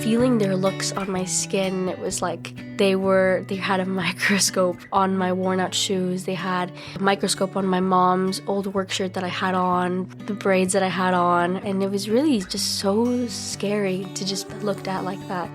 feeling their looks on my skin. It was like they had a microscope on my worn out shoes. They had a microscope on my mom's old work shirt that I had on, the braids that I had on. And it was really just so scary to just be looked at like that.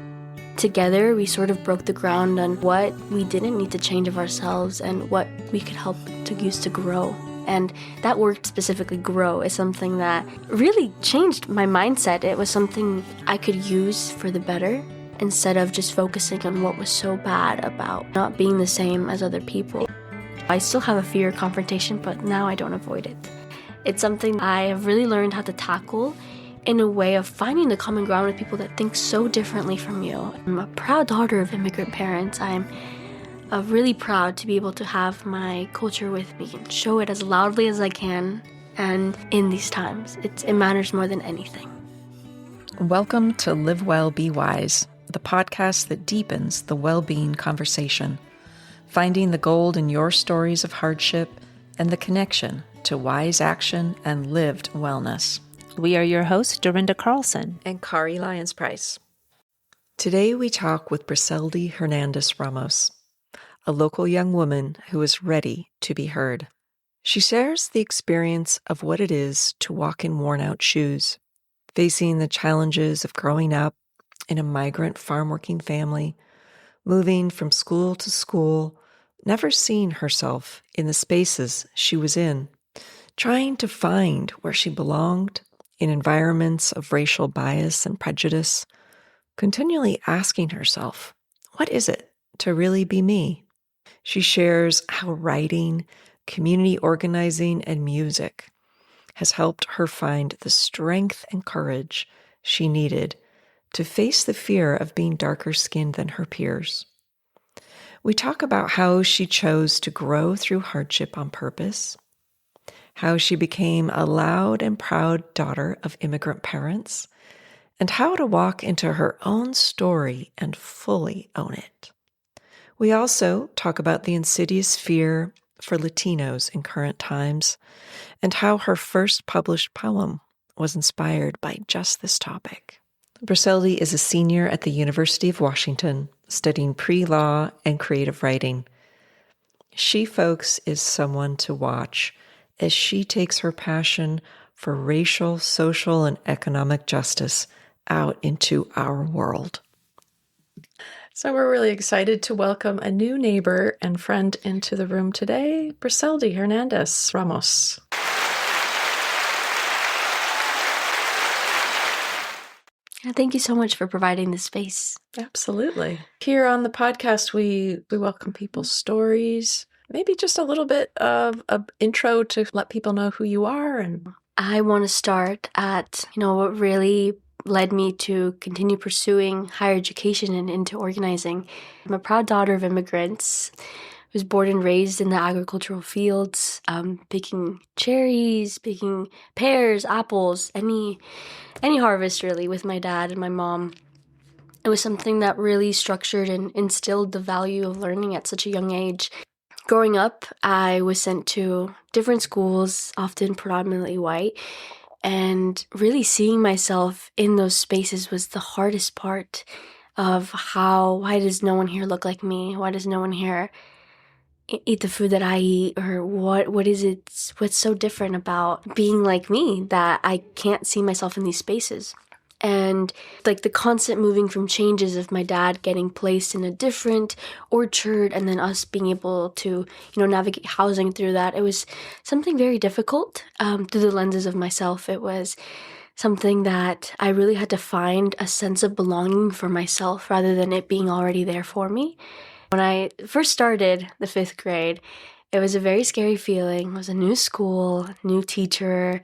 Together, we sort of broke the ground on what we didn't need to change of ourselves and what we could help to use to grow. And that word specifically, grow, is something that really changed my mindset. It was something I could use for the better instead of just focusing on what was so bad about not being the same as other people. I still have a fear of confrontation, but now I don't avoid it. It's something I have really learned how to tackle in a way of finding the common ground with people that think so differently from you. I'm a proud daughter of immigrant parents. I'm really proud to be able to have my culture with me and show it as loudly as I can. And in these times, it matters more than anything. Welcome to Live Well, Be Wise, the podcast that deepens the well-being conversation, finding the gold in your stories of hardship and the connection to wise action and lived wellness. We are your hosts, Dorinda Carlson and Kari Lyons-Price. Today we talk with Briseldy Hernandez Ramos, a local young woman who is ready to be heard. She shares the experience of what it is to walk in worn-out shoes, facing the challenges of growing up in a migrant farm-working family, moving from school to school, never seeing herself in the spaces she was in, trying to find where she belonged in environments of racial bias and prejudice, continually asking herself, what is it to really be me? She shares how writing, community organizing, and music has helped her find the strength and courage she needed to face the fear of being darker skinned than her peers. We talk about how she chose to grow through hardship on purpose, how she became a loud and proud daughter of immigrant parents, and how to walk into her own story and fully own it. We also talk about the insidious fear for Latinos in current times and how her first published poem was inspired by just this topic. Briseldy is a senior at the University of Washington, studying pre-law and creative writing. She, folks, is someone to watch as she takes her passion for racial, social, and economic justice out into our world. So we're really excited to welcome a new neighbor and friend into the room today, Briseldy Hernandez Ramos. Thank you so much for providing this space. Absolutely. Here on the podcast, we welcome people's stories, maybe just a little bit of an intro to let people know who you are. And I want to start at, what really led me to continue pursuing higher education and into organizing. I'm a proud daughter of immigrants. I was born and raised in the agricultural fields, picking cherries, picking pears, apples, any harvest really with my dad and my mom. It was something that really structured and instilled the value of learning at such a young age. Growing up, I was sent to different schools, often predominantly white, and really seeing myself in those spaces was the hardest part of why does no one here look like me? Why does no one here eat the food that I eat? Or what is it, what's so different about being like me that I can't see myself in these spaces? And like the constant moving from changes of my dad getting placed in a different orchard and then us being able to, navigate housing through that. It was something very difficult through the lenses of myself. It was something that I really had to find a sense of belonging for myself rather than it being already there for me. When I first started the 5th grade, it was a very scary feeling. It was a new school, new teacher,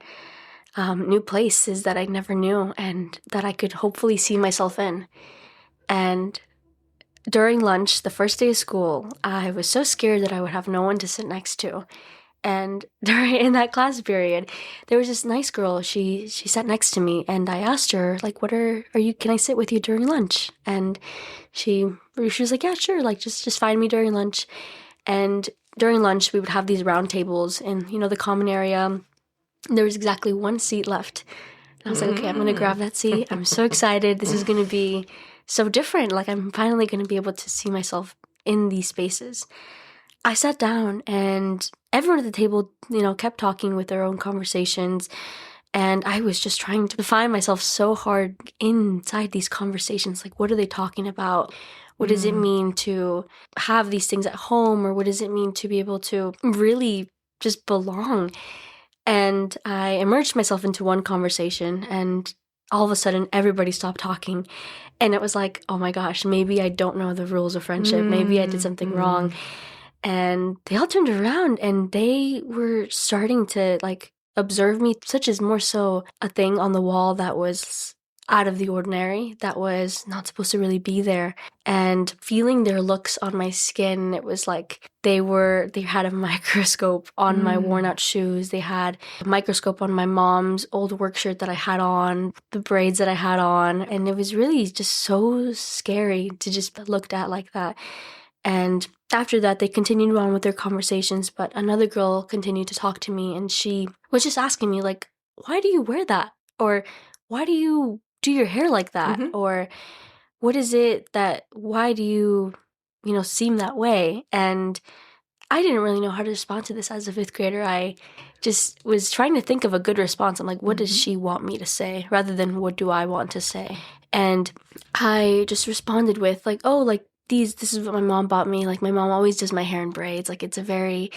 new places that I never knew and that I could hopefully see myself in. And during lunch, the first day of school, I was so scared that I would have no one to sit next to. And in that class period, there was this nice girl. She sat next to me, and I asked her, like, can I sit with you during lunch? And she was like, yeah, sure, like, just find me during lunch. And during lunch, we would have these round tables in, the common area. There was exactly one seat left. And I was like, okay, I'm going to grab that seat. I'm so excited. This is going to be so different. Like, I'm finally going to be able to see myself in these spaces. I sat down and everyone at the table, kept talking with their own conversations. And I was just trying to find myself so hard inside these conversations. Like, what are they talking about? What does it mean to have these things at home? Or what does it mean to be able to really just belong? And I immersed myself into one conversation, and all of a sudden everybody stopped talking. And it was like, oh my gosh, maybe I don't know the rules of friendship. Maybe I did something wrong. And they all turned around and they were starting to like observe me, such as more so a thing on the wall that was out of the ordinary, that was not supposed to really be there. And feeling their looks on my skin, it was like they had a microscope on my worn out shoes. They had a microscope on my mom's old work shirt that I had on, the braids that I had on. And it was really just so scary to just be looked at like that. And after that, they continued on with their conversations, but another girl continued to talk to me, and she was just asking me, like, why do you wear that? Or why do you do your hair like that? Or what is it why do you, seem that way? And I didn't really know how to respond to this as a fifth grader. I just was trying to think of a good response. I'm like, what does she want me to say rather than what do I want to say? And I just responded with like, oh, like, this is what my mom bought me. Like, my mom always does my hair in braids. Like, it's a very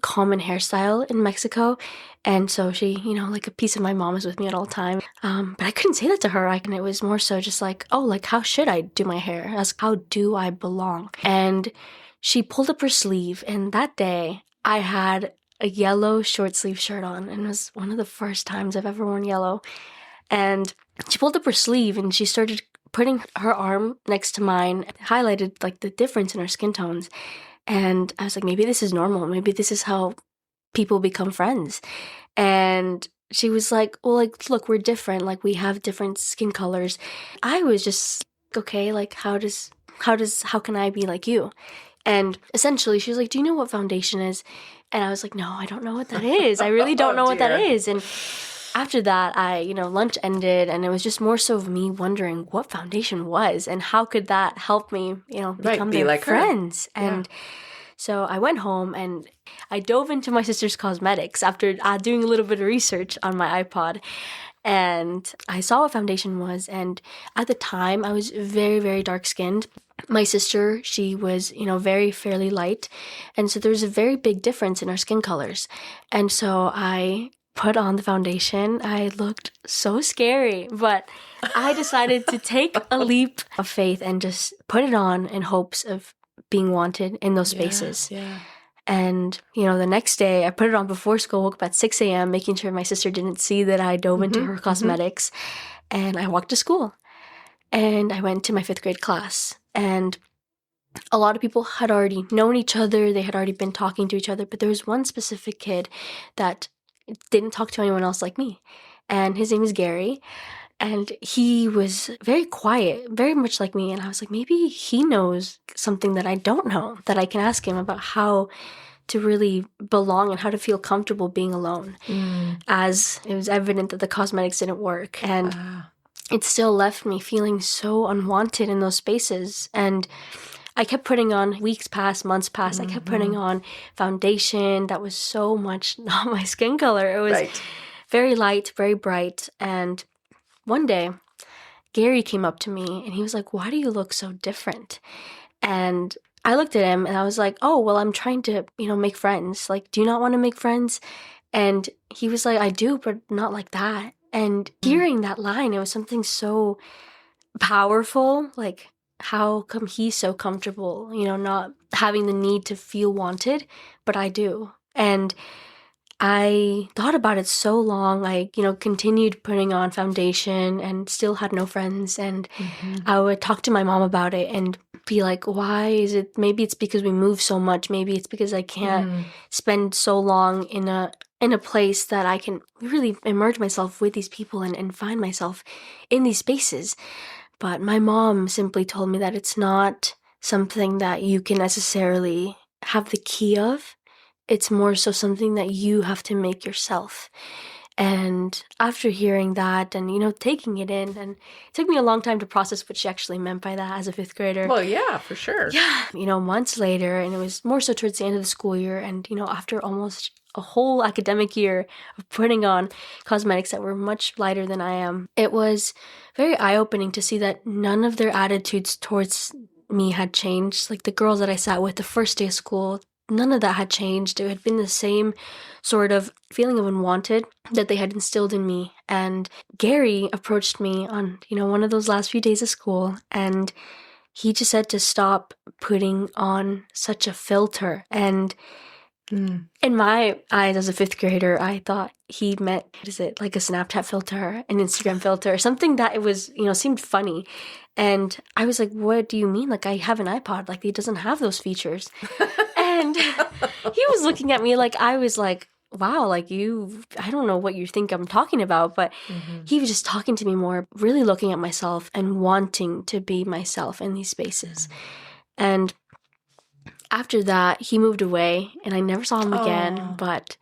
common hairstyle in Mexico. And so she, like a piece of my mom is with me at all time. But I couldn't say that to her. And it was more so just like, oh, like, how should I do my hair? As how do I belong? And she pulled up her sleeve. And that day I had a yellow short sleeve shirt on. And it was one of the first times I've ever worn yellow. And she pulled up her sleeve and she started putting her arm next to mine, highlighted like the difference in our skin tones. And I was like, maybe this is normal. Maybe this is how people become friends. And she was like, well, like, look, we're different. Like, we have different skin colors. I was just, okay, like, how can I be like you? And essentially she was like, do you know what foundation is? And I was like, no, I don't know what that is. I really don't know what that is. And after that, lunch ended, and it was just more so of me wondering what foundation was and how could that help me, become their like friends. And so I went home and I dove into my sister's cosmetics after doing a little bit of research on my iPod. And I saw what foundation was. And at the time, I was very, very dark-skinned. My sister, she was, very fairly light. And so there was a very big difference in our skin colors. And so I put on the foundation. I looked so scary, but I decided to take a leap of faith and just put it on in hopes of being wanted in those spaces. Yeah. And, the next day I put it on before school, woke up at 6 a.m., making sure my sister didn't see that I dove into her cosmetics. And I walked to school and I went to my fifth grade class. And a lot of people had already known each other. They had already been talking to each other. But there was one specific kid that didn't talk to anyone else like me. And his name is Gary. And he was very quiet, very much like me. And I was like, maybe he knows something that I don't know, that I can ask him about how to really belong and how to feel comfortable being alone. As it was evident that the cosmetics didn't work. And it still left me feeling so unwanted in those spaces. And I kept putting on, weeks passed, months passed, I kept putting on foundation that was so much not my skin color. It was very light, very bright. And one day, Gary came up to me and he was like, why do you look so different? And I looked at him and I was like, oh, well, I'm trying to, make friends. Like, do you not want to make friends? And he was like, I do, but not like that. And hearing that line, it was something so powerful. Like, how come he's so comfortable, not having the need to feel wanted, but I do. And I thought about it so long. I, continued putting on foundation and still had no friends. And I would talk to my mom about it and be like, why is it? Maybe it's because we move so much. Maybe it's because I can't spend so long in a place that I can really immerse myself with these people and find myself in these spaces. But my mom simply told me that it's not something that you can necessarily have the key of. It's more so something that you have to make yourself. And after hearing that and, taking it in, and it took me a long time to process what she actually meant by that as a fifth grader. Well, yeah, for sure. Yeah. Months later, and it was more so towards the end of the school year, and, after almost a whole academic year of putting on cosmetics that were much lighter than I am, it was very eye-opening to see that none of their attitudes towards me had changed. Like the girls that I sat with the first day of school, none of that had changed. It had been the same sort of feeling of unwanted that they had instilled in me. And Gary approached me on, one of those last few days of school, and he just said to stop putting on such a filter. And in my eyes as a fifth grader, I thought he meant, what is it, like a Snapchat filter, an Instagram filter, something that it was, seemed funny. And I was like, what do you mean? Like, I have an iPod, like it doesn't have those features. And he was looking at me like I was like, wow, like I don't know what you think I'm talking about, but he was just talking to me more, really looking at myself and wanting to be myself in these spaces. And after that, he moved away and I never saw him again, but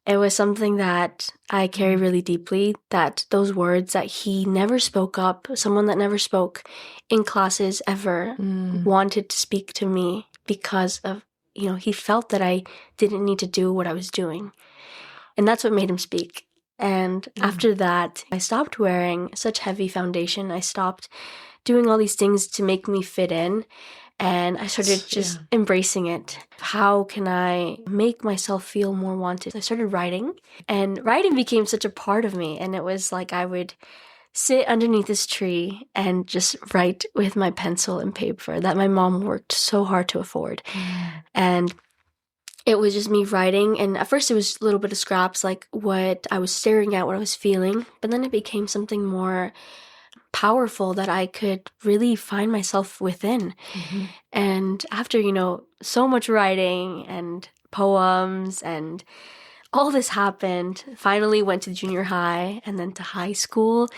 it was something that I carry really deeply, that those words that he never spoke up, someone that never spoke in classes ever, wanted to speak to me because of, he felt that I didn't need to do what I was doing. And that's what made him speak. And after that, I stopped wearing such heavy foundation. I stopped doing all these things to make me fit in. And I started just embracing it. How can I make myself feel more wanted? I started writing, and writing became such a part of me. And it was like I would sit underneath this tree and just write with my pencil and paper that my mom worked so hard to afford. And it was just me writing. And at first it was a little bit of scraps, like what I was staring at, what I was feeling. But then it became something more powerful that I could really find myself within. And after, so much writing and poems and all this happened, finally went to junior high and then to high school.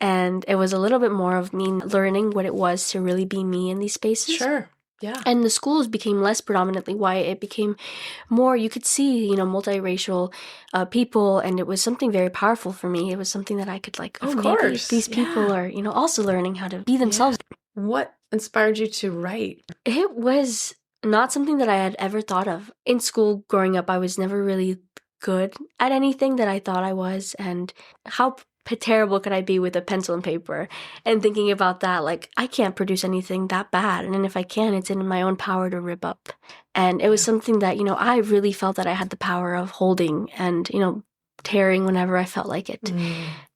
And it was a little bit more of me learning what it was to really be me in these spaces. Sure. Yeah. And the schools became less predominantly white. It became more, you could see, multiracial people. And it was something very powerful for me. It was something that I could like, Of maybe course. these people are, also learning how to be themselves. What inspired you to write? It was not something that I had ever thought of. In school growing up, I was never really good at anything that I thought I was. And how terrible could I be with a pencil and paper? And thinking about that, like, I can't produce anything that bad. And if I can, it's in my own power to rip up. And it was something that, I really felt that I had the power of holding and, tearing whenever I felt like it.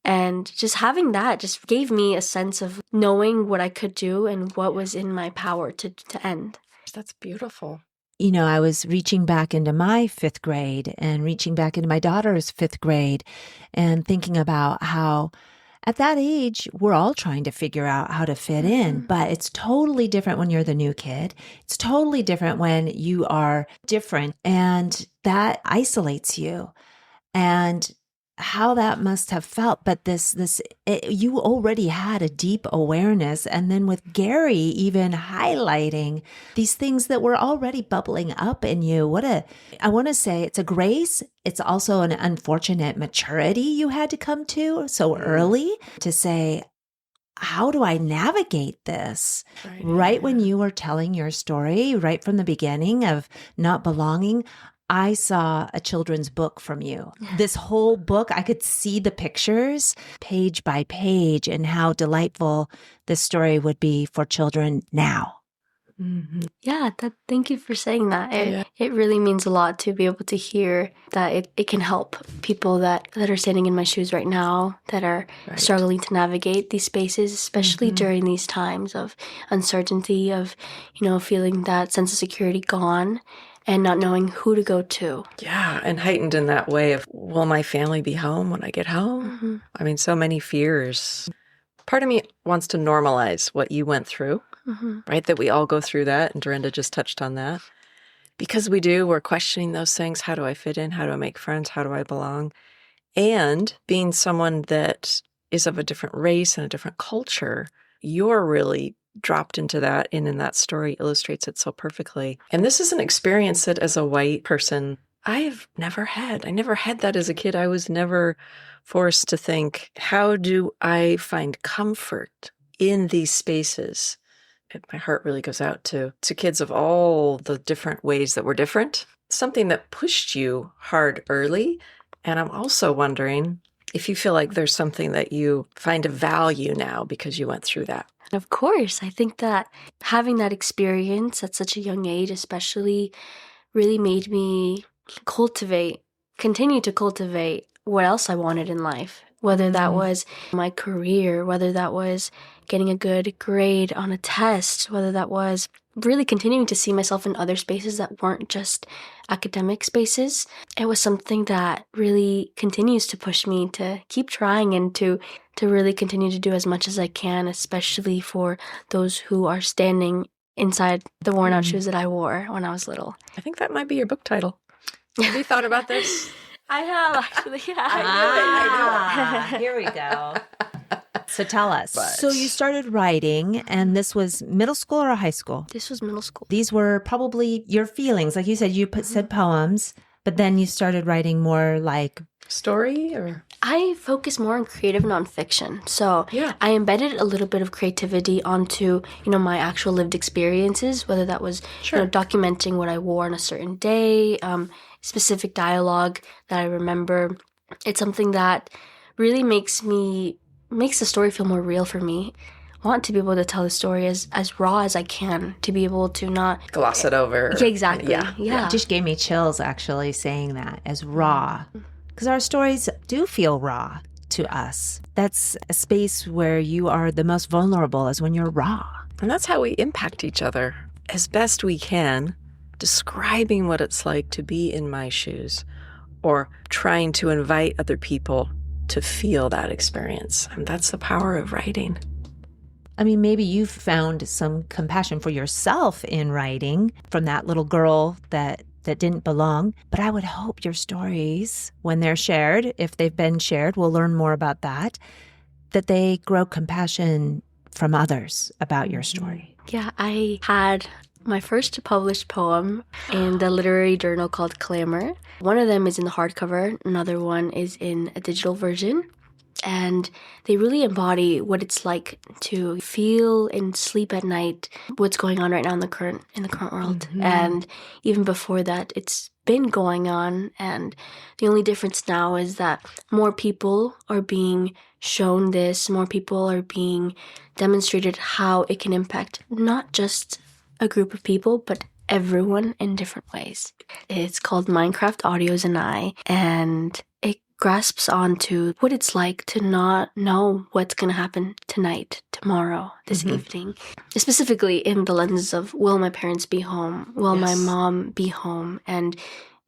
And just having that just gave me a sense of knowing what I could do and what was in my power to end. That's beautiful. I was reaching back into my fifth grade and reaching back into my daughter's fifth grade and thinking about how at that age, we're all trying to figure out how to fit in, but it's totally different when you're the new kid. It's totally different when you are different, and that isolates you. And how that must have felt. But you already had a deep awareness. And then with Gary even highlighting these things that were already bubbling up in you, I want to say it's a grace. It's also an unfortunate maturity you had to come to so early to say, how do I navigate this? Right when you were telling your story, right from the beginning of not belonging, I saw a children's book from you. This whole book, I could see the pictures page by page and how delightful this story would be for children now. Yeah, thank you for saying that. It really means a lot to be able to hear that it can help people that are standing in my shoes right now, that are struggling to navigate these spaces, especially during these times of uncertainty, of, feeling that sense of security gone and not knowing who to go to. Yeah, and heightened in that way of, will my family be home when I get home? I mean, so many fears. Part of me wants to normalize what you went through, right? That we all go through that, and Dorinda just touched on that. Because we're questioning those things. How do I fit in? How do I make friends? How do I belong? And being someone that is of a different race and a different culture, you're really dropped into that, and in that story illustrates it so perfectly. And this is an experience that as a white person I never had that as a kid. I was never forced to think, how do I find comfort in these spaces? My heart really goes out to kids of all the different ways that we're different. Something that pushed you hard early. And I'm also wondering if you feel like there's something that you find a value now because you went through that. Of course, I think that having that experience at such a young age especially really made me continue to cultivate what else I wanted in life. Whether that was my career, whether that was getting a good grade on a test, whether that was really continuing to see myself in other spaces that weren't just academic spaces. It was something that really continues to push me to keep trying and to really continue to do as much as I can, especially for those who are standing inside the worn out shoes that I wore when I was little. I think that might be your book title. Have you thought about this? I have, actually. Yeah, I knew it. Here we go. So tell us. So you started writing, and this was middle school or high school? This was middle school. These were probably your feelings. Like you said, you said poems, but then you started writing more like... story or... I focus more on creative nonfiction. So I embedded a little bit of creativity onto, my actual lived experiences, whether that was, documenting what I wore on a certain day, specific dialogue that I remember. It's something that really makes the story feel more real for me. I want to be able to tell the story as raw as I can, to be able to not... gloss it over. Yeah, exactly. Yeah. It just gave me chills, actually, saying that, as raw. Because our stories do feel raw to us. That's a space where you are the most vulnerable, is when you're raw. And that's how we impact each other as best we can, describing what it's like to be in my shoes or trying to invite other people to feel that experience. And that's the power of writing. I mean, maybe you've found some compassion for yourself in writing from that little girl that didn't belong. But I would hope your stories, when they're shared, if they've been shared, we'll learn more about that they grow compassion from others about your story. Yeah, I had my first published poem in the literary journal called Clamor. One of them is in the hardcover, another one is in a digital version. And they really embody what it's like to feel and sleep at night, what's going on right now in the current world. And even before that, it's been going on. And the only difference now is that more people are being shown this, more people are being demonstrated how it can impact not just a group of people, but everyone in different ways. It's called Minecraft Audios and I, and it grasps onto what it's like to not know what's going to happen tonight, tomorrow, this evening. Specifically in the lens of, will my parents be home? Will my mom be home? And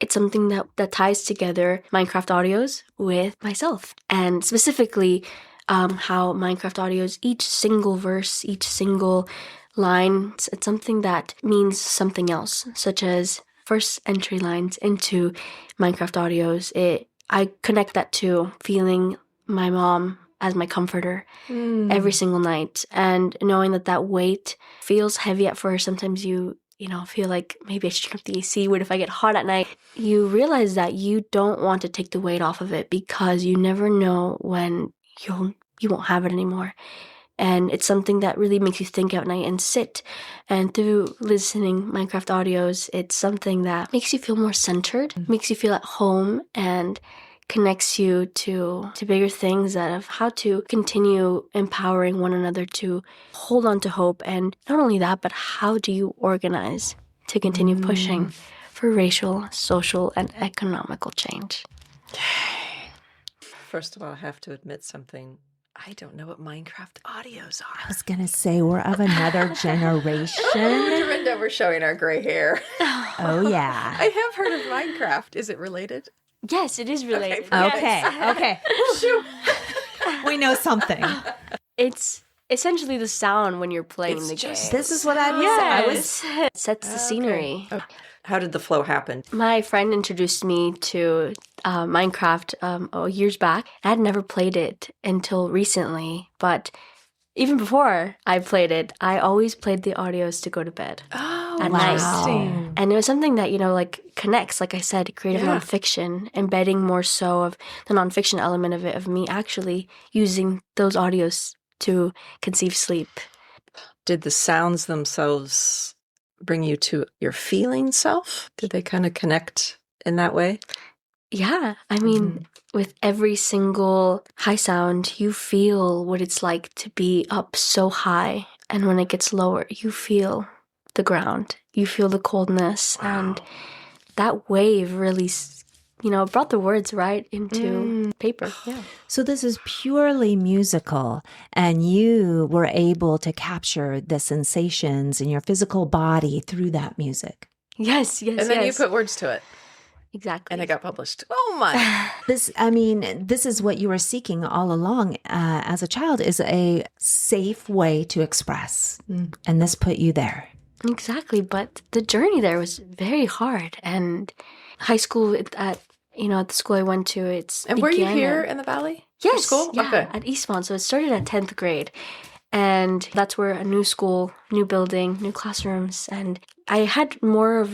it's something that ties together Minecraft Audios with myself. And specifically how Minecraft Audios, each single verse, each single line, it's something that means something else, such as first entry lines into Minecraft Audios. I connect that to feeling my mom as my comforter every single night, and knowing that weight feels heavy at first. Sometimes you feel like maybe I should turn up the AC. What if I get hot at night? You realize that you don't want to take the weight off of it, because you never know when you won't have it anymore. And it's something that really makes you think at night and sit. And through listening Minecraft Audios, it's something that makes you feel more centered, makes you feel at home, and connects you to bigger things of how to continue empowering one another to hold on to hope. And not only that, but how do you organize to continue pushing for racial, social, and economical change? First of all, I have to admit something. I don't know what Minecraft Audios are. I was going to say, we're of another generation. Dorinda, we're showing our gray hair. Oh, yeah. I have heard of Minecraft. Is it related? Yes, it is related. Okay. We know something. It's essentially the sound when you're playing the game. This is what I was It sets the scenery. Okay. How did the flow happen? My friend introduced me to Minecraft years back. I had never played it until recently, but even before I played it, I always played the audios to go to bed. Oh. at night. Interesting. And it was something that, like connects, like I said, creative nonfiction, embedding more so of the nonfiction element of it, of me actually using those audios to conceive sleep. Did the sounds themselves bring you to your feeling self? Did they kind of connect in that way? Yeah. I mean, with every single high sound, you feel what it's like to be up so high. And when it gets lower, you feel the ground. You feel the coldness. Wow. And that wave really, brought the words right into paper. Yeah. So this is purely musical, and you were able to capture the sensations in your physical body through that music. Yes. And then you put words to it. Exactly. And it got published. Oh my. This is what you were seeking all along as a child, is a safe way to express. And this put you there. Exactly. But the journey there was very hard. And high school at the school I went to, And were you here in the Valley? Yes. School? Yeah, Okay. at Eastmont. So it started at 10th grade. And that's where a new school, new building, new classrooms. And I had more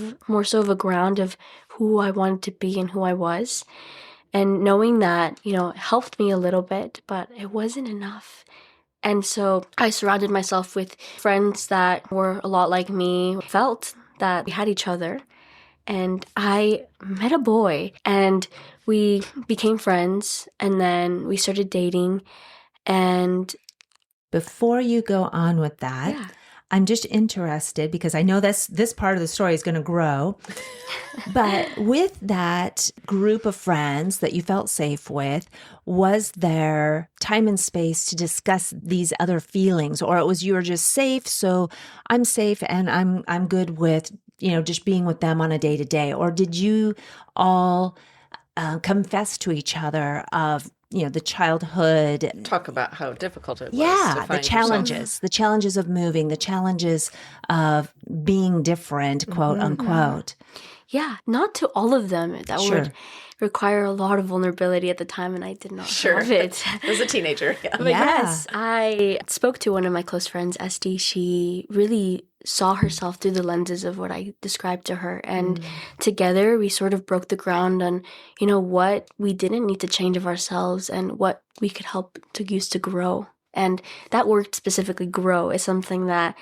so of a ground of who I wanted to be and who I was. And knowing that, helped me a little bit, but it wasn't enough. And so I surrounded myself with friends that were a lot like me, felt that we had each other. And I met a boy and we became friends, and then we started dating. And before you go on with that, I'm just interested, because I know this part of the story is going to grow. But with that group of friends that you felt safe with, was there time and space to discuss these other feelings, or it was you were just safe, so I'm safe and I'm good with just being with them on a day-to-day? Or did you all confess to each other of the childhood? Talk about how difficult it was. Yeah, to find the challenges of moving, the challenges of being different, quote unquote. Yeah, not to all of them. That would require a lot of vulnerability at the time, and I did not have it. As a teenager, But yes, I spoke to one of my close friends, Esty. She really saw herself through the lenses of what I described to her. And together we sort of broke the ground on, what we didn't need to change of ourselves and what we could help to use to grow. And that word specifically, grow, is something that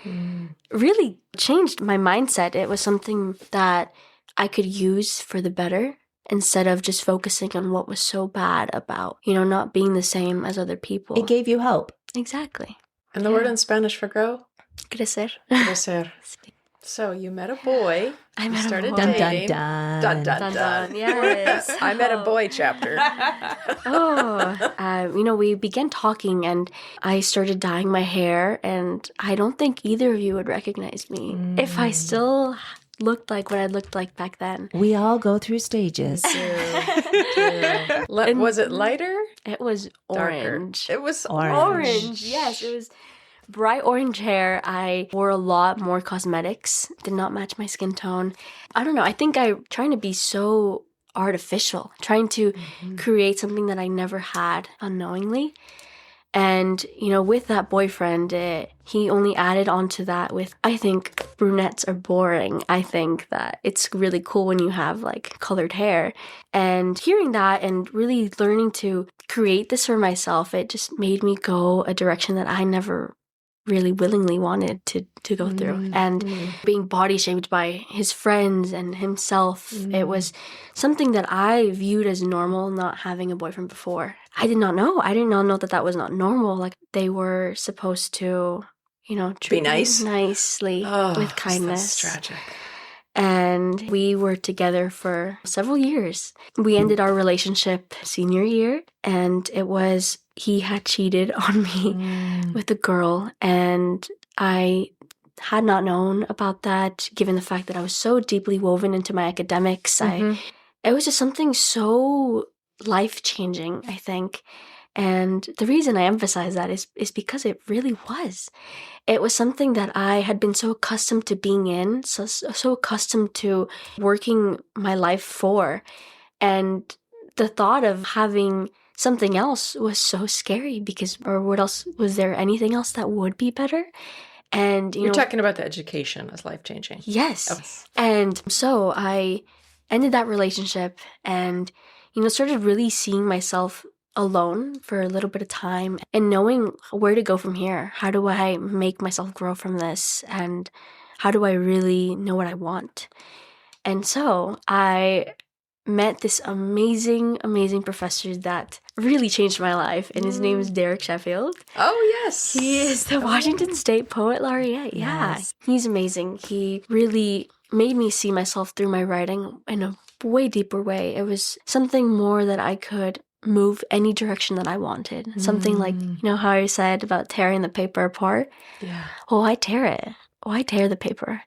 really changed my mindset. It was something that I could use for the better, instead of just focusing on what was so bad about, not being the same as other people. It gave you hope. Exactly. And the word in Spanish for grow? Crecer. Crecer. So you met a boy. I met started a boy. dating. Dun, Dun, dun. dun, Dun, dun. yes. I met a boy chapter. We began talking, and I started dyeing my hair, and I don't think either of you would recognize me if I still looked like what I looked like back then. We all go through stages. Was it lighter? It was orange. Darker. It was Orange. Yes, it was bright orange hair. I wore a lot more cosmetics. Did not match my skin tone. I don't know. I think I'm trying to be so artificial, trying to create something that I never had unknowingly. And, with that boyfriend, he only added on to that with, I think brunettes are boring. I think that it's really cool when you have colored hair. And hearing that and really learning to create this for myself, it just made me go a direction that I never really willingly wanted to go through. And being body shamed by his friends and himself, it was something that I viewed as normal, not having a boyfriend before. I did not know. I did not know that was not normal. They were supposed to, treat be nice? me nicely, with kindness. That's tragic. And we were together for several years. We ended our relationship senior year, and he had cheated on me with a girl, and I had not known about that, given the fact that I was so deeply woven into my academics. It was just something so life-changing, I think. And the reason I emphasize that is because it really was. It was something that I had been so accustomed to being in, so accustomed to working my life for. And the thought of having something else was so scary, or what else? Was there anything else that would be better? And, You're talking about the education as life-changing. Yes. Oh. And so I ended that relationship and, started really seeing myself alone for a little bit of time and knowing where to go from here. How do I make myself grow from this? And how do I really know what I want? And so I met this amazing, amazing professor that really changed my life. And his name is Derek Sheffield. Oh, yes. He is the Washington State Poet Laureate. Yeah. Yes. He's amazing. He really made me see myself through my writing in a way deeper way. It was something more that I could move any direction that I wanted. Something like, how I said about tearing the paper apart? Yeah. Oh, I tear it. Oh, I tear the paper.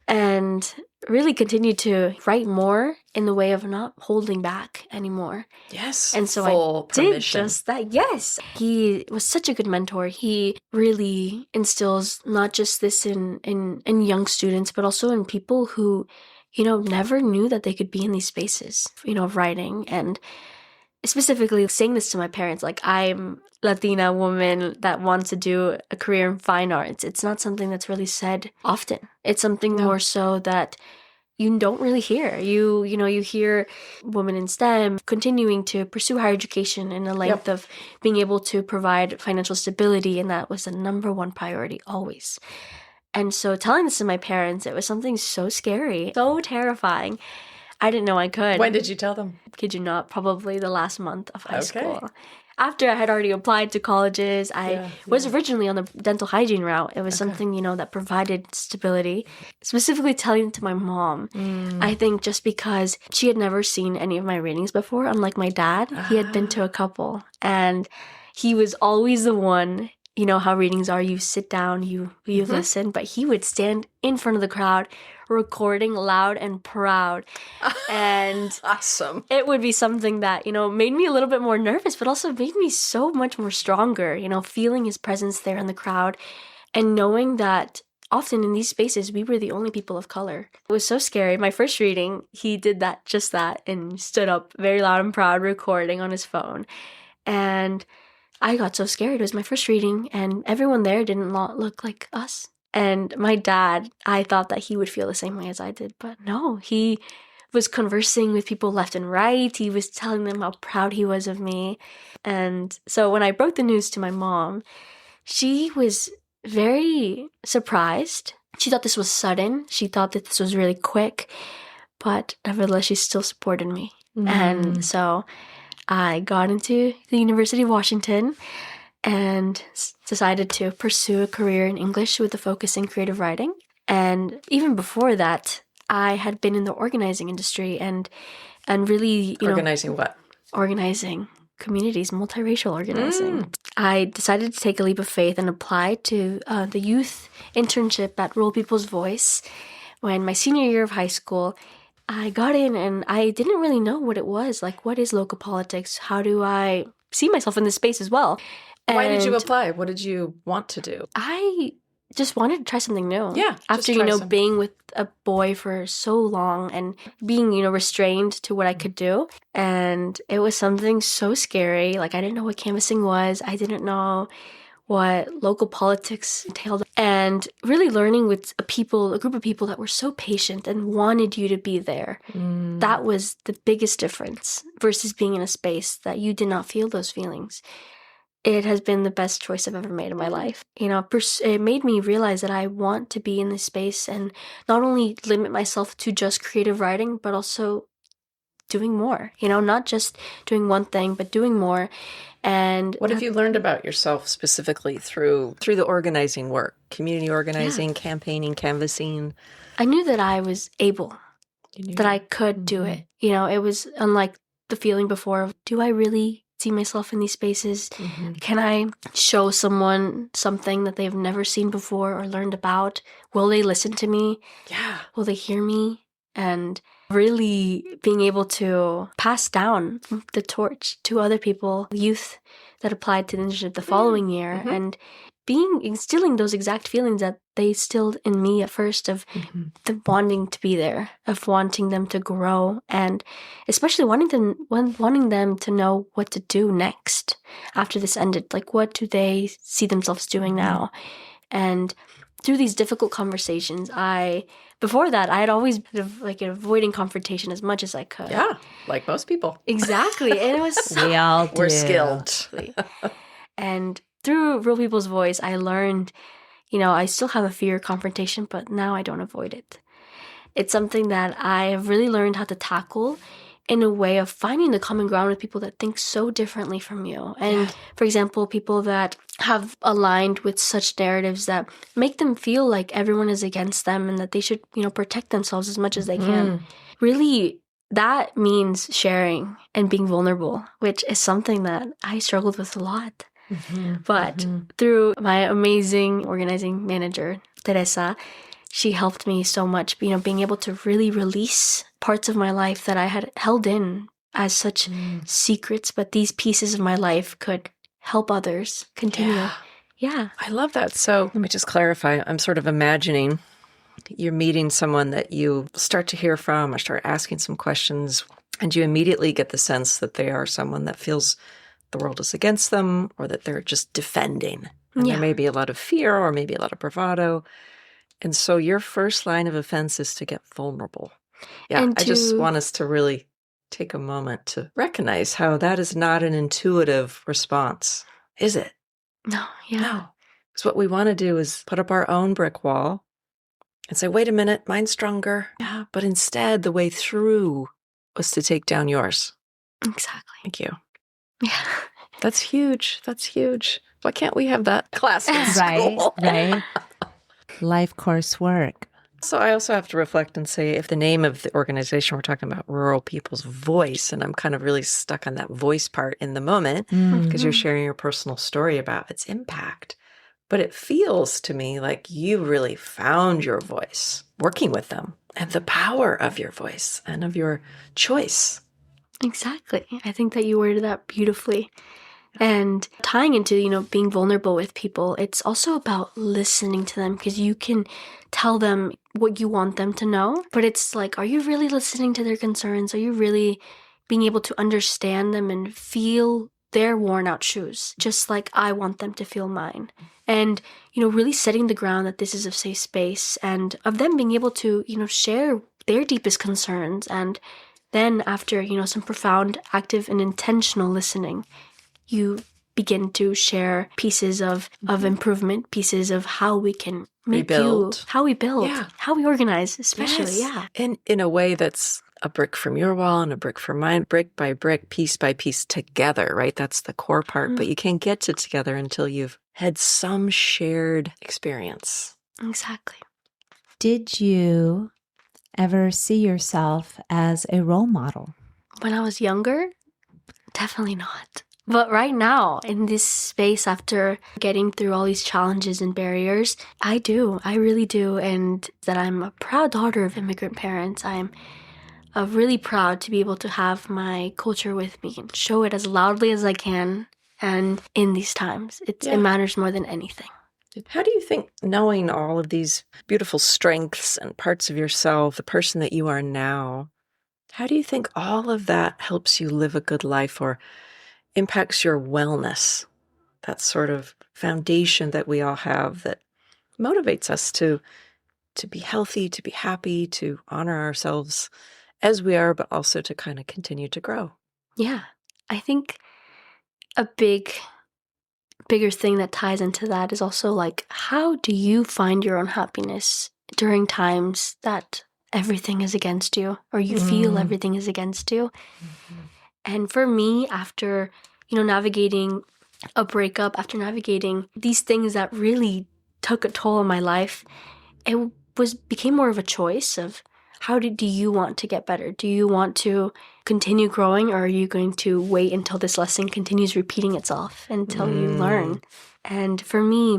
And really continue to write more in the way of not holding back anymore. Yes. And so full I permission. did just that. Yes. He was such a good mentor. He really instills not just this in young students, but also in people who, never knew that they could be in these spaces, of writing. And specifically saying this to my parents, like, I'm Latina woman that wants to do a career in fine arts. It's not something that's really said often. It's something more so that you don't really hear. You hear women in STEM continuing to pursue higher education in the length of being able to provide financial stability, and that was the number one priority always. And so telling this to my parents, it was something so scary, so terrifying. I didn't know I could. When did you tell them? Kid you not, probably the last month of high school. After I had already applied to colleges, I was originally on the dental hygiene route. It was something, that provided stability. Specifically telling to my mom, I think just because she had never seen any of my readings before, unlike my dad, he had been to a couple. And he was always the one, how readings are, you sit down, you listen, but he would stand in front of the crowd recording loud and proud. And awesome. It would be something that, made me a little bit more nervous, but also made me so much more stronger, feeling his presence there in the crowd and knowing that often in these spaces, we were the only people of color. It was so scary. My first reading, he did just that, and stood up very loud and proud, recording on his phone. And I got so scared. It was my first reading, and everyone there didn't look like us. And my dad, I thought that he would feel the same way as I did, but no, he was conversing with people left and right. He was telling them how proud he was of me. And so when I broke the news to my mom, she was very surprised. She thought this was sudden. She thought that this was really quick, but nevertheless, she still supported me. And so I got into the University of Washington and decided to pursue a career in English with a focus in creative writing. And even before that, I had been in the organizing industry and really, Organizing what? Organizing communities, multiracial organizing. I decided to take a leap of faith and apply to the youth internship at Rural People's Voice. When my senior year of high school, I got in and I didn't really know what it was. Like, what is local politics? How do I see myself in this space as well? Why did you apply? What did you want to do? I just wanted to try something new. Yeah. After, being with a boy for so long and being, restrained to what I could do. And it was something so scary. Like, I didn't know what canvassing was. I didn't know what local politics entailed. And really learning with a group of people that were so patient and wanted you to be there. That was the biggest difference versus being in a space that you did not feel those feelings. It has been the best choice I've ever made in my life. It made me realize that I want to be in this space and not only limit myself to just creative writing, but also doing more. Not just doing one thing, but doing more. And what have you learned about yourself specifically through the organizing work, community organizing, campaigning, canvassing? I knew that I was able, that I could do it. It was unlike the feeling before of, do I really see myself in these spaces? Can I show someone something that they've never seen before or learned about? Will they listen to me? Yeah. Will they hear me? And really being able to pass down the torch to other people, youth that applied to the internship the following year, and instilling those exact feelings that they instilled in me at first of them wanting to be there, of wanting them to grow, and especially wanting them to know what to do next after this ended. Like, what do they see themselves doing now? And through these difficult conversations, before that, I had always been like avoiding confrontation as much as I could. Yeah, like most people. Exactly. And it was We all do. We're skilled. And through Real People's Voice, I learned, I still have a fear of confrontation, but now I don't avoid it. It's something that I have really learned how to tackle in a way of finding the common ground with people that think so differently from you. And for example, people that have aligned with such narratives that make them feel like everyone is against them and that they should, protect themselves as much as they can. Really, that means sharing and being vulnerable, which is something that I struggled with a lot. But through my amazing organizing manager, Teresa, she helped me so much, being able to really release parts of my life that I had held in as such secrets, but these pieces of my life could help others continue. Yeah. I love that. So let me just clarify. I'm sort of imagining you're meeting someone that you start to hear from or start asking some questions, and you immediately get the sense that they are someone that feels the world is against them or that they're just defending. And there may be a lot of fear or maybe a lot of bravado. And so your first line of offense is to get vulnerable. Yeah, I just want us to really take a moment to recognize how that is not an intuitive response, is it? No, yeah. No. Because what we want to do is put up our own brick wall and say, wait a minute, mine's stronger. Yeah, but instead the way through was to take down yours. Exactly. Thank you. Yeah. That's huge. That's huge. Why can't we have that class in school? Right. Life course work. So I also have to reflect and say, if the name of the organization, we're talking about Rural People's Voice, and I'm kind of really stuck on that voice part in the moment because you're sharing your personal story about its impact. But it feels to me like you really found your voice working with them and the power of your voice and of your choice. Exactly. I think that you worded that beautifully. And tying into, being vulnerable with people, it's also about listening to them, because you can tell them what you want them to know, but it's like, are you really listening to their concerns? Are you really being able to understand them and feel their worn out shoes, just like I want them to feel mine? And, really setting the ground that this is a safe space, and of them being able to, share their deepest concerns. And then after, some profound, active, and intentional listening, you begin to share pieces of improvement, pieces of how we can Rebuild. how we build, how we organize, especially. Yes. And in a way that's a brick from your wall and a brick from mine, brick by brick, piece by piece together, right? That's the core part. But you can't get to together until you've had some shared experience. Exactly. Did you ever see yourself as a role model? When I was younger, definitely not. But right now, in this space, after getting through all these challenges and barriers, I do. I really do. And that I'm a proud daughter of immigrant parents. I'm really proud to be able to have my culture with me and show it as loudly as I can. And in these times, it matters more than anything. How do you think, knowing all of these beautiful strengths and parts of yourself, the person that you are now, how do you think all of that helps you live a good life or impacts your wellness? That sort of foundation that we all have that motivates us to be healthy, to be happy, to honor ourselves as we are, but also to kind of continue to grow. Yeah. I think a bigger thing that ties into that is also like, how do you find your own happiness during times that everything is against you, or you feel everything is against you? And for me, after, navigating a breakup, after navigating these things that really took a toll on my life, it became more of a choice of, how do you want to get better? Do you want to continue growing, or are you going to wait until this lesson continues repeating itself until you learn? And for me,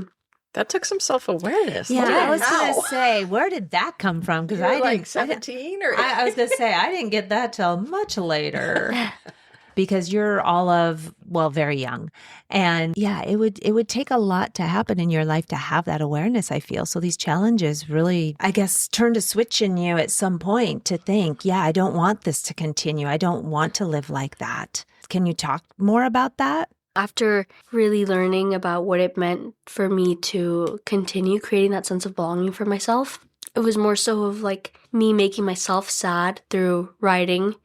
that took some self-awareness. Yeah, I was going to say, where did that come from? Because I like 17 or I was going to say, I didn't get that till much later. Because you're all of, very young. And yeah, it would take a lot to happen in your life to have that awareness, I feel. So these challenges really, I guess, turned a switch in you at some point to think, yeah, I don't want this to continue. I don't want to live like that. Can you talk more about that? After really learning about what it meant for me to continue creating that sense of belonging for myself, it was more so of like me making myself sad through writing,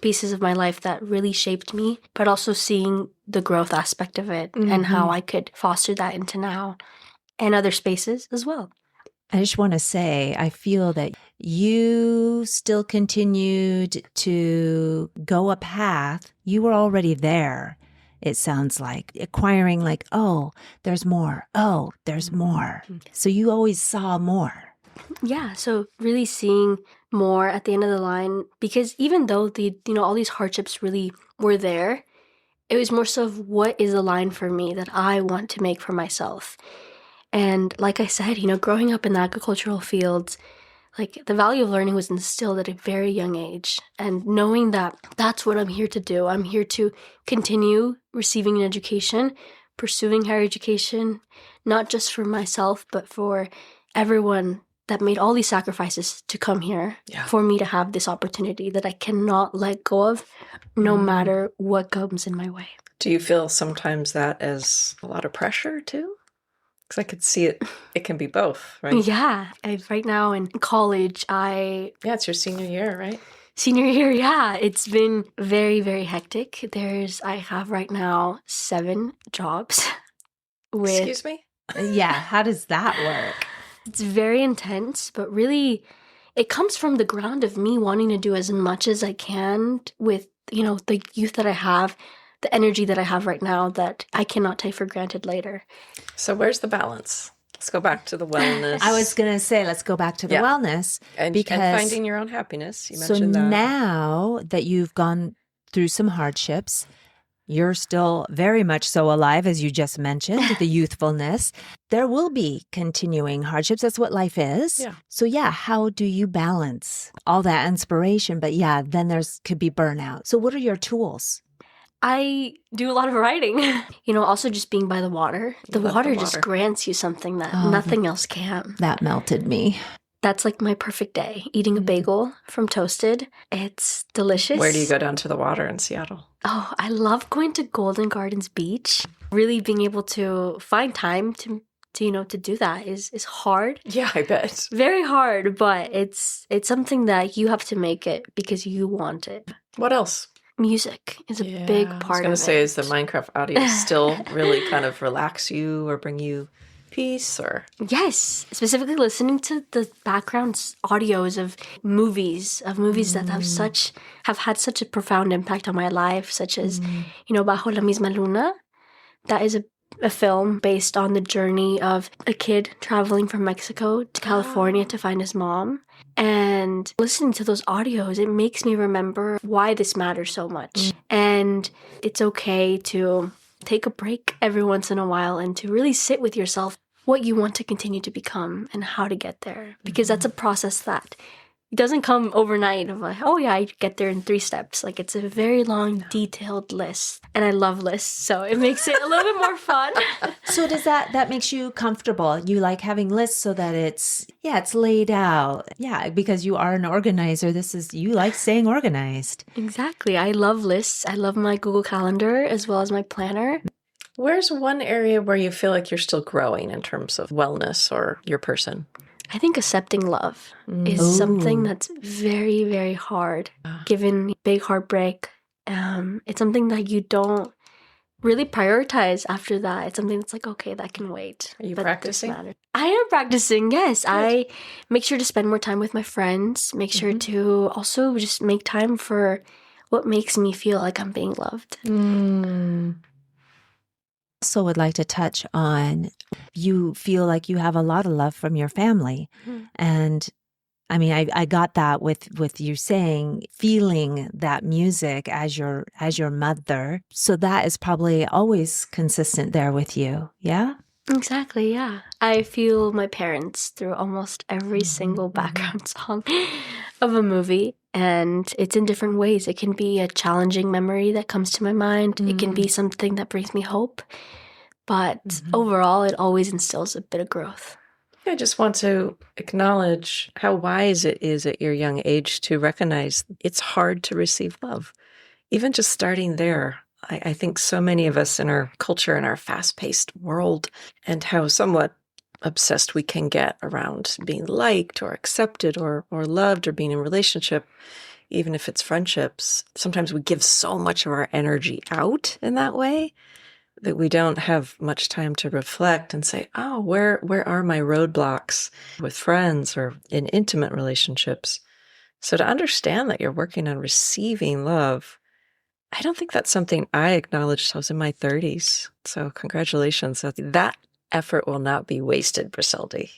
pieces of my life that really shaped me, but also seeing the growth aspect of it and how I could foster that into now and other spaces as well. I just want to say, I feel that you still continued to go a path. You were already there, it sounds like, acquiring like, oh, there's more. Oh, there's more. So you always saw more. Yeah, so really seeing more at the end of the line, because even though all these hardships really were there, it was more so of what is a line for me that I want to make for myself. And like I said, growing up in the agricultural fields, like the value of learning was instilled at a very young age. And knowing that that's what I'm here to do, I'm here to continue receiving an education, pursuing higher education, not just for myself, but for everyone that made all these sacrifices to come here for me to have this opportunity that I cannot let go of, no matter what comes in my way. Do you feel sometimes that as a lot of pressure too? Because I could see it can be both, right? Yeah. Right now in college, Yeah, it's your senior year, right? Senior year, yeah. It's been very, very hectic. I have right now 7 jobs. Excuse me? Yeah, how does that work? It's very intense, but really it comes from the ground of me wanting to do as much as I can with, the youth that I have, the energy that I have right now that I cannot take for granted later. So where's the balance? Let's go back to the wellness. I was going to say, let's go back to the wellness. And finding your own happiness. You mentioned that. So now that you've gone through some hardships, you're still very much so alive, as you just mentioned, the youthfulness. There will be continuing hardships. That's what life is. Yeah. So how do you balance all that inspiration? But then could be burnout. So what are your tools? I do a lot of writing. Also just being by the water. The water just grants you something that nothing else can. That melted me. That's like my perfect day. Eating a bagel from Toasted. It's delicious. Where do you go down to the water in Seattle? Oh, I love going to Golden Gardens Beach. Really being able to find time to do that is hard. Yeah, I bet. Very hard, but it's something that you have to make it because you want it. What else? Music is a big part of it. I was going to say, is the Minecraft audio still really kind of relax you or bring you peace or? Yes, specifically listening to the background audios of movies that have had such a profound impact on my life, such as, Bajo la misma luna. That is a film based on the journey of a kid traveling from Mexico to California to find his mom. And listening to those audios, it makes me remember why this matters so much. And it's okay to take a break every once in a while and to really sit with yourself, what you want to continue to become and how to get there. Because that's a process that it doesn't come overnight of like, oh yeah, I get there in 3 steps. Like it's a very long, detailed list. And I love lists, so it makes it a little bit more fun. So does that makes you comfortable? You like having lists so that it's laid out. Yeah, because you are an organizer. You like staying organized. Exactly. I love lists. I love my Google Calendar as well as my planner. Where's one area where you feel like you're still growing in terms of wellness or your person? I think accepting love is something that's very, very hard. Given big heartbreak, it's something that you don't really prioritize after that. It's something that's like, okay, that can wait. Are you practicing? I am practicing, yes. Good. I make sure to spend more time with my friends, make sure to also just make time for what makes me feel like I'm being loved. Also would like to touch on, you feel like you have a lot of love from your family. And I mean, I got that with you saying, feeling that music as your mother. So that is probably always consistent there with you. Yeah? Exactly, yeah. I feel my parents through almost every single background song of a movie. And it's in different ways. It can be a challenging memory that comes to my mind. It can be something that brings me hope. But overall, it always instills a bit of growth. I just want to acknowledge how wise it is at your young age to recognize it's hard to receive love. Even just starting there, I think so many of us in our culture, in our fast-paced world, and how somewhat obsessed we can get around being liked or accepted or loved or being in relationship, even if it's friendships. Sometimes we give so much of our energy out in that way that we don't have much time to reflect and say, oh, where are my roadblocks with friends or in intimate relationships? So to understand that you're working on receiving love, I don't think that's something I acknowledged till I was in my 30s. So congratulations. That effort will not be wasted, Briseldy.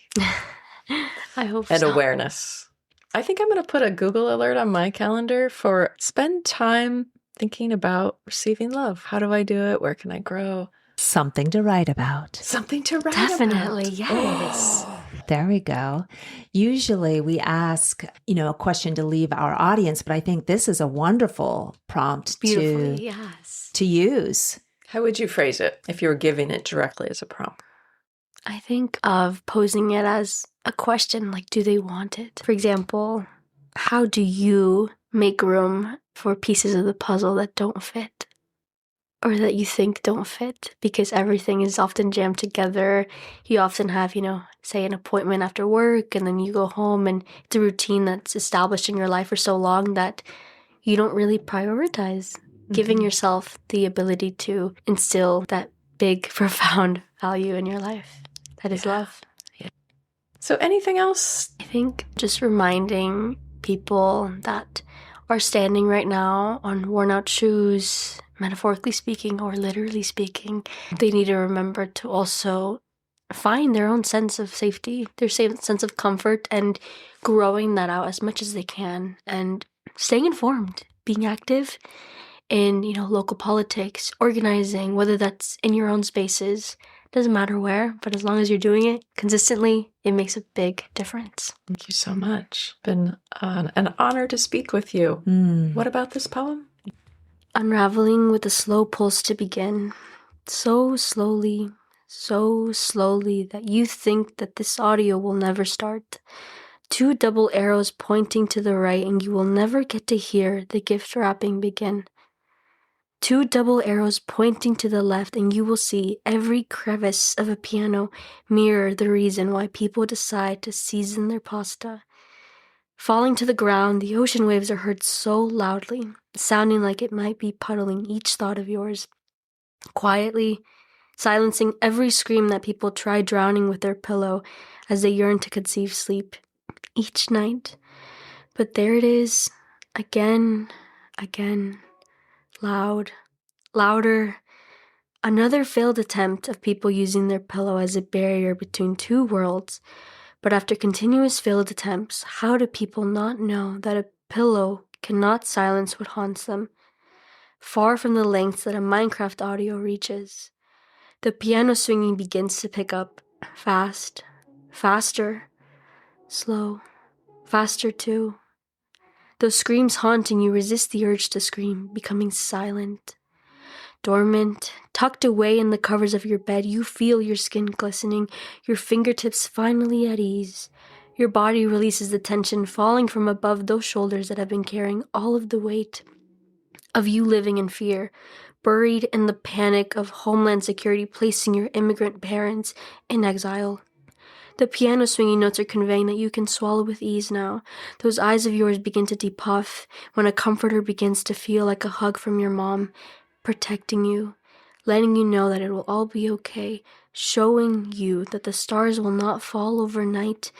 I hope And so. awareness. I think I'm going to put a Google alert on my calendar for spend time thinking about receiving love. How do I do it? Where can I grow? Something to write about. Something to write Definitely, about. yes. Oh. There we go. Usually we ask, a question to leave our audience, but I think this is a wonderful prompt Beautifully, yes. to use. How would you phrase it if you were giving it directly as a prompt? I think of posing it as a question, like, do they want it? For example, how do you make room for pieces of the puzzle that don't fit? Or that you think don't fit, because everything is often jammed together. You often have, say an appointment after work, and then you go home, and it's a routine that's established in your life for so long that you don't really prioritize giving yourself the ability to instill that big, profound value in your life. That is love. Yeah. So anything else? I think just reminding people that are standing right now on worn out shoes, metaphorically speaking or literally speaking, they need to remember to also find their own sense of safety, their sense of comfort, and growing that out as much as they can, and staying informed, being active in, local politics, organizing, whether that's in your own spaces, doesn't matter where, but as long as you're doing it consistently, it makes a big difference. Thank you so much. Been an honor to speak with you. What about this poem? Unraveling with a slow pulse to begin, so slowly that you think that this audio will never start. 2 double arrows pointing to the right, and you will never get to hear the gift wrapping begin. 2 double arrows pointing to the left, and you will see every crevice of a piano mirror the reason why people decide to season their pasta. Falling to the ground, the ocean waves are heard so loudly, sounding like it might be puddling each thought of yours, quietly silencing every scream that people try drowning with their pillow as they yearn to conceive sleep each night. But there it is, again, louder. Another failed attempt of people using their pillow as a barrier between 2 worlds. But after continuous failed attempts, how do people not know that a pillow cannot silence what haunts them? Far from the lengths that a Minecraft audio reaches, the piano swinging begins to pick up, fast, faster, slow, faster too. Those screams haunting you resist the urge to scream, becoming silent. Dormant, tucked away in the covers of your bed, you feel your skin glistening, your fingertips finally at ease. Your body releases the tension falling from above those shoulders that have been carrying all of the weight of you living in fear, buried in the panic of Homeland Security placing your immigrant parents in exile. The piano swinging notes are conveying that you can swallow with ease now. Those eyes of yours begin to depuff when a comforter begins to feel like a hug from your mom, protecting you, letting you know that it will all be okay, showing you that the stars will not fall overnight,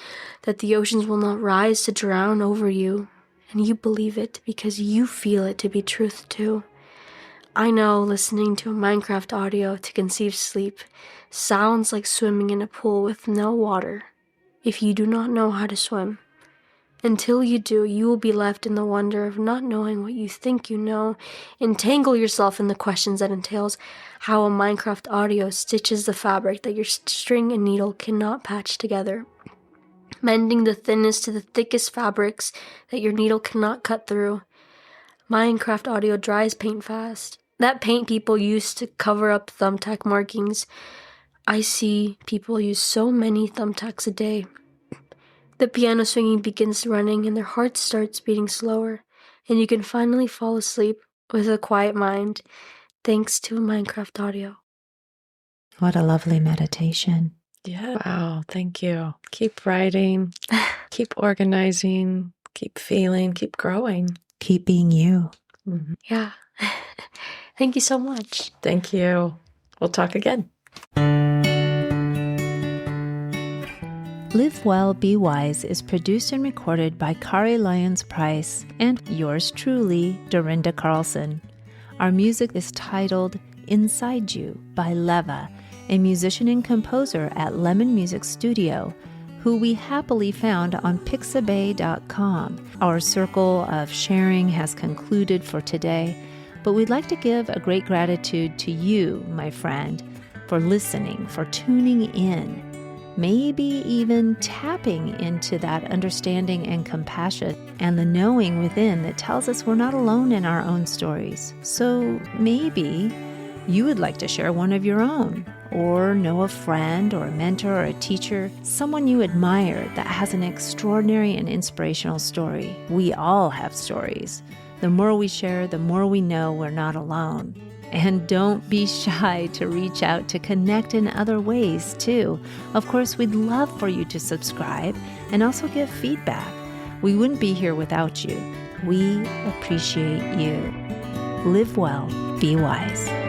that the oceans will not rise to drown over you. And you believe it because you feel it to be truth too. I know listening to a Minecraft audio to conceive sleep sounds like swimming in a pool with no water if you do not know how to swim. Until you do, you will be left in the wonder of not knowing what you think you know. Entangle yourself in the questions that entails how a Minecraft audio stitches the fabric that your string and needle cannot patch together, mending the thinness to the thickest fabrics that your needle cannot cut through. Minecraft audio dries paint fast. That paint people use to cover up thumbtack markings. I see people use so many thumbtacks a day. The piano swinging begins running and their heart starts beating slower, and you can finally fall asleep with a quiet mind, thanks to Minecraft audio. What a lovely meditation. Yeah. Wow. Thank you. Keep writing, keep organizing, keep feeling, keep growing. Keep being you. Mm-hmm. Yeah. Thank you so much. Thank you. We'll talk again. Live Well, Be Wise is produced and recorded by Kari Lyons Price and yours truly, Dorinda Carlson. Our music is titled Inside You by Leva, a musician and composer at Lemon Music Studio, who we happily found on pixabay.com. Our circle of sharing has concluded for today, but we'd like to give a great gratitude to you, my friend, for listening, for tuning in, maybe even tapping into that understanding and compassion and the knowing within that tells us we're not alone in our own stories. So maybe you would like to share one of your own, or know a friend or a mentor or a teacher, someone you admire that has an extraordinary and inspirational story. We all have stories. The more we share, the more we know we're not alone. And don't be shy to reach out to connect in other ways, too. Of course, we'd love for you to subscribe and also give feedback. We wouldn't be here without you. We appreciate you. Live well, be wise.